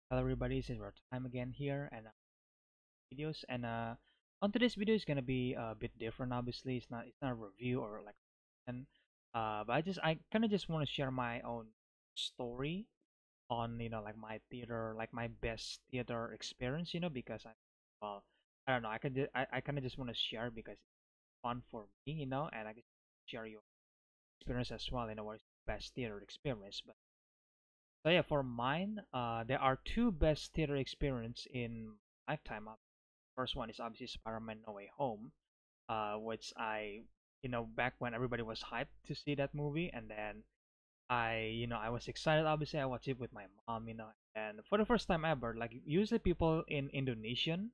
Hello everybody, it's EzraTime again here and videos and on today's video is gonna be a bit different. Obviously, it's not a review or like and but I kind of just want to share my own story on like my theater, like my best theater experience. Because well I don't know, I kind of just want to share because it's fun for me, and I can share your experience as well. What is the best theater experience, but so yeah, for mine, there are two best theater experience in lifetime. First one is obviously Spider-Man No Way Home, which back when everybody was hyped to see that movie, and then I was excited. Obviously, I watched it with my mom, and for the first time ever, like usually people in Indonesian,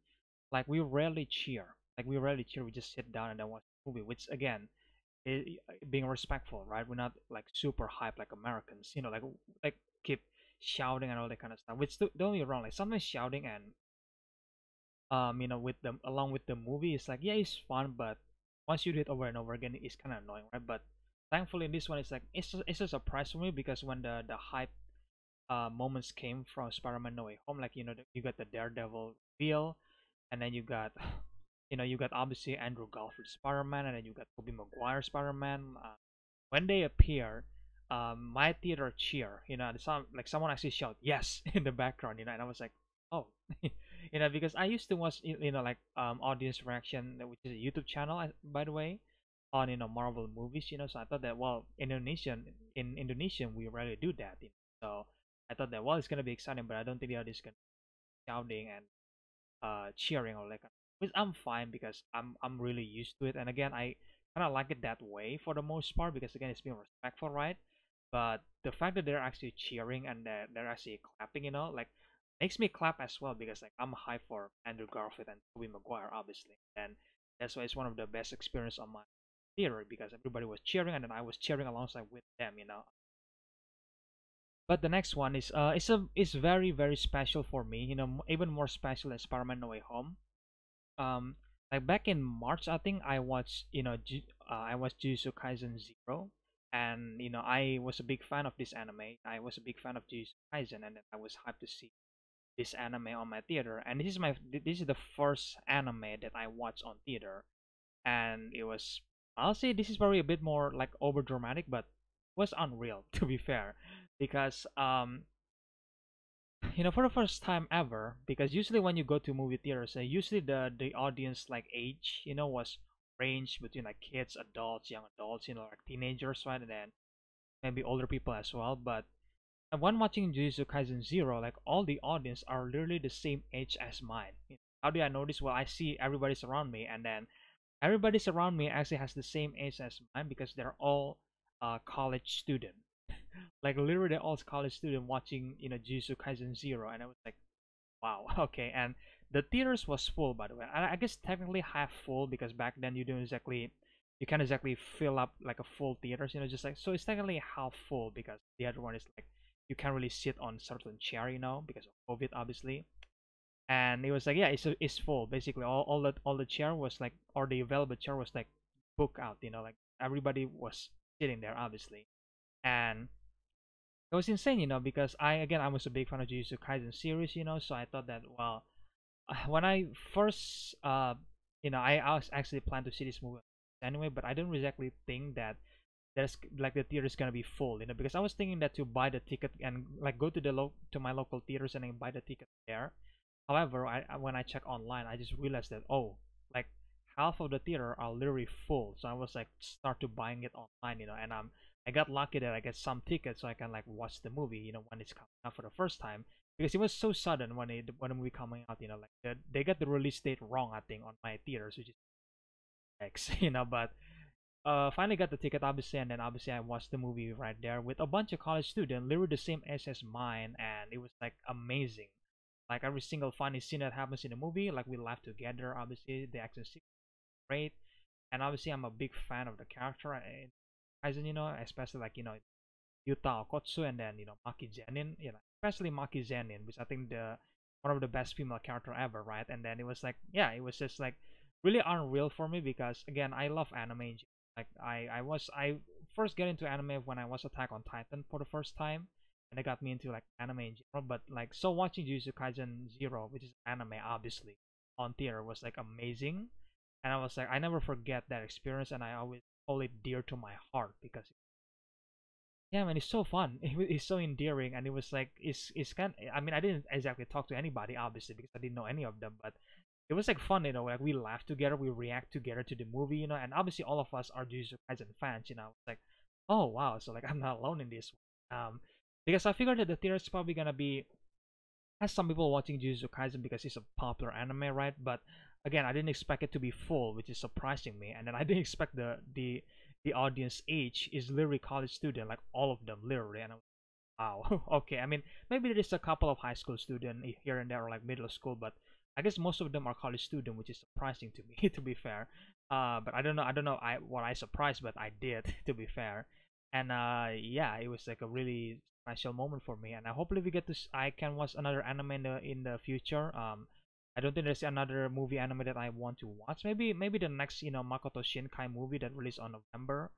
like we rarely cheer. We just sit down and then watch the movie, which again being respectful, right? We're not like super hype like Americans, like keep shouting and all that kind of stuff. Which don't get me wrong, like sometimes shouting and with them along with the movie, it's like yeah, it's fun, but once you do it over and over again, it's kind of annoying, right? But thankfully, in this one, it's like it's a surprise for me because when the hype moments came from Spider-Man No Way Home, like you got the Daredevil reveal, and then you got you got obviously Andrew Garfield Spider-Man, and then you got Tobey Maguire Spider-Man. When they appear, my theater cheer, like someone actually shout yes in the background, and I was like, oh, because I used to watch, like audience reaction, which is a YouTube channel, by the way, on Marvel movies, so I thought that well, in Indonesian we rarely do that, so I thought that well, it's gonna be exciting, but I don't think the audience can shouting and cheering or like, which I'm fine because I'm really used to it. And again, I kind of like it that way for the most part because again, it's being respectful, right? But the fact that they're actually cheering and they're actually clapping, like makes me clap as well because like I'm high for Andrew Garfield and Tobey Maguire, obviously, and that's why it's one of the best experience on my theater because everybody was cheering and then I was cheering alongside with them. But the next one is very very special for me. Even more special than Spider-Man No Way Home. Um, like back in March, I think I watched I watched Jujutsu Kaisen Zero, and I was a big fan of this anime. I was a big fan of Jujutsu Kaisen, and then I was hyped to see this anime on my theater. And this is the first anime that I watched on theater, and it was, I'll say this is probably a bit more like over dramatic, but was unreal to be fair, because for the first time ever, because usually when you go to movie theaters, usually the audience like age, was ranged between like kids, adults, young adults, like teenagers, right, and then maybe older people as well. But when watching Jujutsu Kaisen Zero, like all the audience are literally the same age as mine. How do I know this? Well, I see everybody's around me, and then everybody's around me actually has the same age as mine because they're all college student. Like literally, they're all college student watching Jujutsu Kaisen Zero, and I was like, wow, okay. And the theaters was full, by the way. I guess technically half full because back then you can't exactly fill up like a full theaters, just like so it's technically half full because the other one is like you can't really sit on certain chair, because of COVID, obviously. And it was like yeah, it's full basically. All the chair was like, or the available chair was like book out, like everybody was sitting there, obviously. And it was insane, because I was a big fan of Jujutsu Kaisen series, so I thought that well, when I first I was actually planned to see this movie anyway, but I didn't exactly think that there's like the theater is gonna be full, because I was thinking that to buy the ticket and like go to to my local theaters and then buy the ticket there. However, when I check online, I just realized that oh, like half of the theater are literally full. So I was like start to buying it online, and I got lucky that I get some tickets so I can like watch the movie, when it's coming out for the first time because it was so sudden when the movie coming out, like they got the release date wrong, I think, on my theaters, which is X, but finally got the ticket obviously, and then obviously I watched the movie right there with a bunch of college students, literally the same age as mine, and it was like amazing. Like every single funny scene that happens in the movie, like we laugh together. Obviously, the action scene is great, and obviously I'm a big fan of the character in Aizen, especially like Yuta Okotsu and then Maki Zenin, especially Maki Zenin, which I think the one of the best female character ever, right? And then it was like yeah, it was just like really unreal for me because again I love anime. Like I first get into anime when I was Attack on Titan for the first time, and it got me into like anime in general. But like, so watching Jujutsu Kaisen Zero, which is anime, obviously, on theater was like amazing, and I was like, I never forget that experience, and I always hold it dear to my heart because yeah, man, it's so fun. It's so endearing, and it was like it's kind. I mean, I didn't exactly talk to anybody, obviously, because I didn't know any of them, but it was like fun, like we laugh together, we react together to the movie, and obviously all of us are Jujutsu Kaisen fans, It's like, oh wow, so like I'm not alone in this. Because I figured that the theater is probably gonna be has some people watching Jujutsu Kaisen because it's a popular anime, right? But again, I didn't expect it to be full, which is surprising me. And then I didn't expect the audience age is literally college student, like all of them, literally. And wow, okay. I mean, maybe there is a couple of high school student here and there, or like middle school, but I guess most of them are college student, which is surprising to me, to be fair. But I don't know, what I surprised, but I did, to be fair. And yeah, it was like a really special moment for me. And I hopefully we get to, I can watch another anime in the future. I don't think there's another movie anime that I want to watch. Maybe the next, Makoto Shinkai movie that released on November.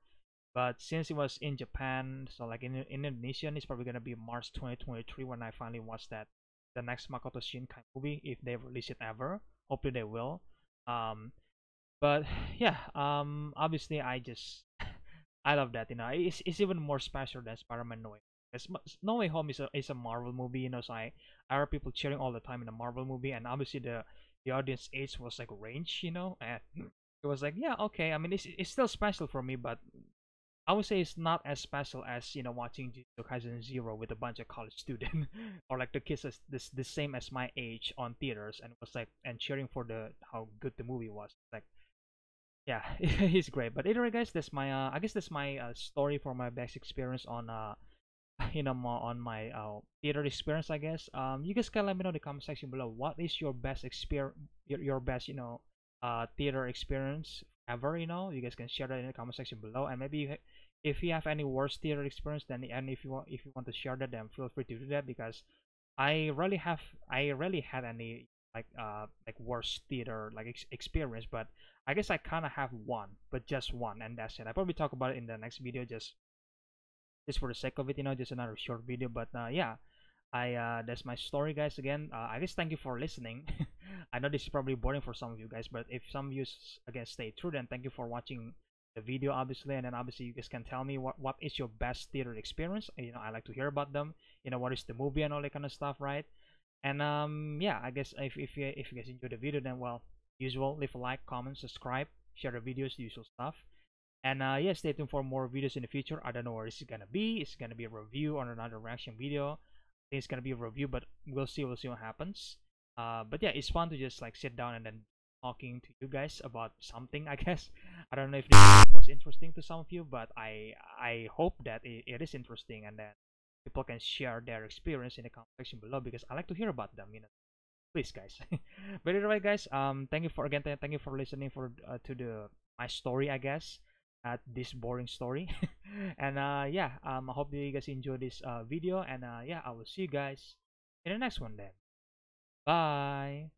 But since it was in Japan, so like in Indonesian, it's probably gonna be March 2023 when I finally watch the next Makoto Shinkai movie, if they release it ever. Hopefully they will. Um, but yeah, obviously I love that. It's even more special than Spider-Man No Way Home. No Way Home is a Marvel movie, so I heard people cheering all the time in a Marvel movie, and obviously the audience age was like range, and it was like, yeah, okay. I mean, it's still special for me, but I would say it's not as special as watching Jujutsu Kaisen Zero with a bunch of college students or like the kids as the same as my age on theaters, and it was like and cheering for the how good the movie was. Like, yeah, he's great. But anyway, guys, that's my I guess that's my story for my best experience on on my theater experience, I guess. You guys can let me know in the comment section below, what is your best experience, your best theater experience ever. You guys can share that in the comment section below, and maybe if you have any worst theater experience, then and if you want to share that, then feel free to do that, because I rarely had any like worst theater like experience. But I guess I kind of have one, but just one, and that's it. I probably talk about it in the next video, just for the sake of it, just another short video. But yeah, I that's my story, guys. Again, I guess thank you for listening. I know this is probably boring for some of you guys, but if some of you again stay true, then thank you for watching the video, obviously. And then obviously you guys can tell me what is your best theater experience. I like to hear about them. What is the movie and all that kind of stuff, right? And yeah, I guess if you guys enjoyed the video, then well, usual, leave a like, comment, subscribe, share the videos, the usual stuff. And yeah, stay tuned for more videos in the future. I don't know where it's gonna be. It's gonna be a review or another reaction video. I think it's gonna be a review, but we'll see. We'll see what happens. But yeah, it's fun to just like sit down and then talking to you guys about something. I guess I don't know if this was interesting to some of you, but I hope that it is interesting, and that people can share their experience in the comment section below, because I like to hear about them. Please, guys. But anyway, guys, thank you for thank you for listening for to the my story, I guess, at this boring story. And yeah, I hope that you guys enjoy this video, and yeah, I will see you guys in the next one then. Bye.